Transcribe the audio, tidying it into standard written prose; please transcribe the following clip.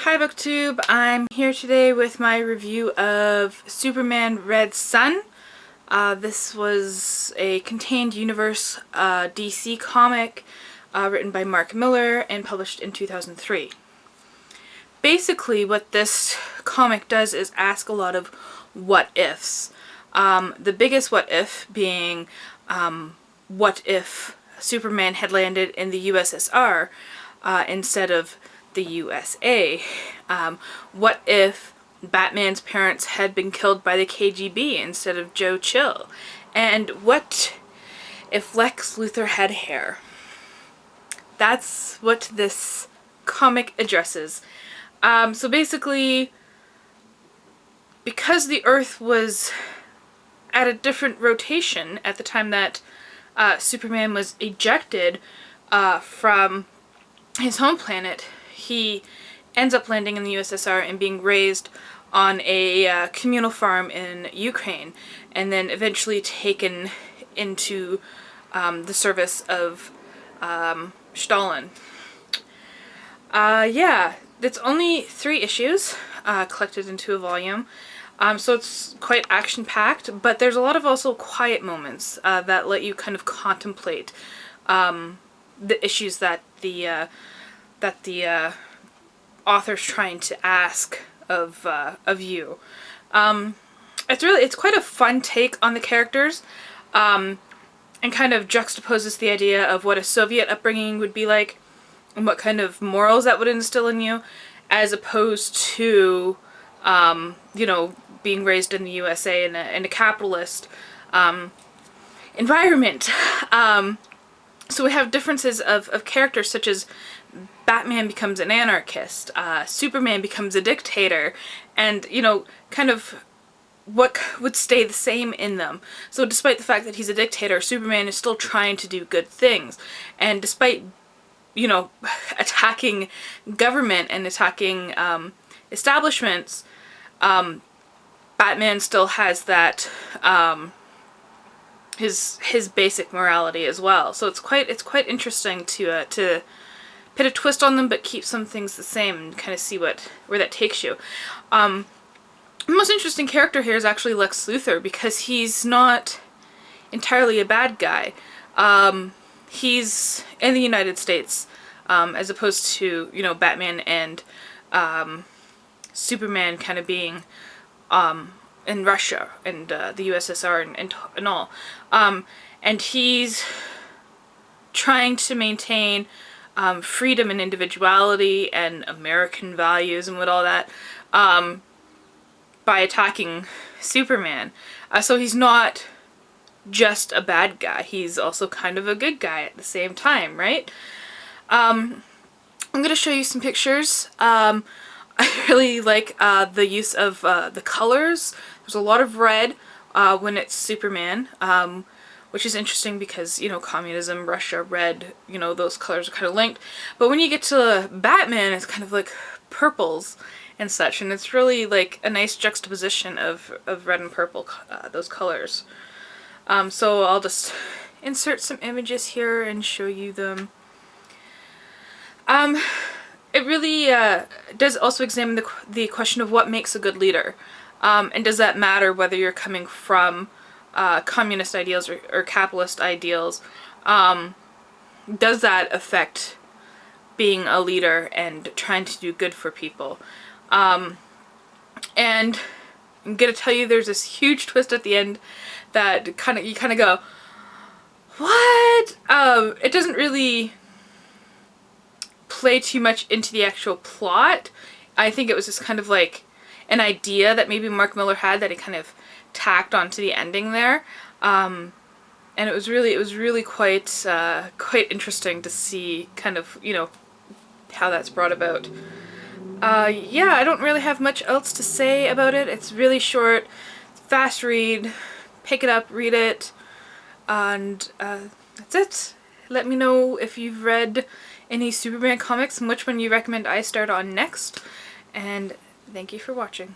Hi BookTube, I'm here today with my review of Superman Red Sun. This was a contained universe DC comic written by Mark Millar and published in 2003. Basically what this comic does is ask a lot of what ifs. The biggest what if being what if Superman had landed in the USSR instead of the USA. What if Batman's parents had been killed by the KGB instead of Joe Chill? And what if Lex Luthor had hair? That's what this comic addresses. So basically, because the Earth was at a different rotation at the time that Superman was ejected from his home planet, he ends up landing in the USSR and being raised on a communal farm in Ukraine, and then eventually taken into the service of Stalin. Yeah, it's only 3 issues collected into a volume, so it's quite action-packed, but there's a lot of also quiet moments that let you kind of contemplate the issues that the author's trying to ask of you. It's quite a fun take on the characters, and kind of juxtaposes the idea of what a Soviet upbringing would be like, and what kind of morals that would instill in you, as opposed to, you know, being raised in the USA in a capitalist environment. So we have differences of characters, such as Batman becomes an anarchist, Superman becomes a dictator, and, you know, kind of what would stay the same in them. So despite the fact that he's a dictator, Superman is still trying to do good things. And despite, you know, attacking government and attacking establishments, Batman still has that his basic morality as well. So it's quite interesting to put a twist on them, but keep some things the same and kind of see where that takes you. The most interesting character here is actually Lex Luthor, because he's not entirely a bad guy. He's in the United States, as opposed to, you know, Batman and Superman kind of being in Russia and the USSR and all. And he's trying to maintain freedom and individuality and American values and all that by attacking Superman. So he's not just a bad guy, he's also kind of a good guy at the same time, right? I'm going to show you some pictures. I really like the use of the colors. There's a lot of red when it's Superman, which is interesting because, you know, communism, Russia, red, you know, those colors are kind of linked. But when you get to Batman, it's kind of like purples and such, and it's really like a nice juxtaposition of red and purple, those colors. So I'll just insert some images here and show you them. It really does also examine the question of what makes a good leader. And does that matter whether you're coming from communist ideals or capitalist ideals? Does that affect being a leader and trying to do good for people? And I'm gonna tell you, there's this huge twist at the end that you kind of go, what? It doesn't really play too much into the actual plot. I think it was just kind of like an idea that maybe Mark Millar had that he kind of tacked onto the ending there, and it was really quite interesting to see kind of, you know, how that's brought about. Yeah, I don't really have much else to say about it. It's really short, fast read, pick it up, read it, and that's it. Let me know if you've read any Superman comics and which one you recommend I start on next, and thank you for watching.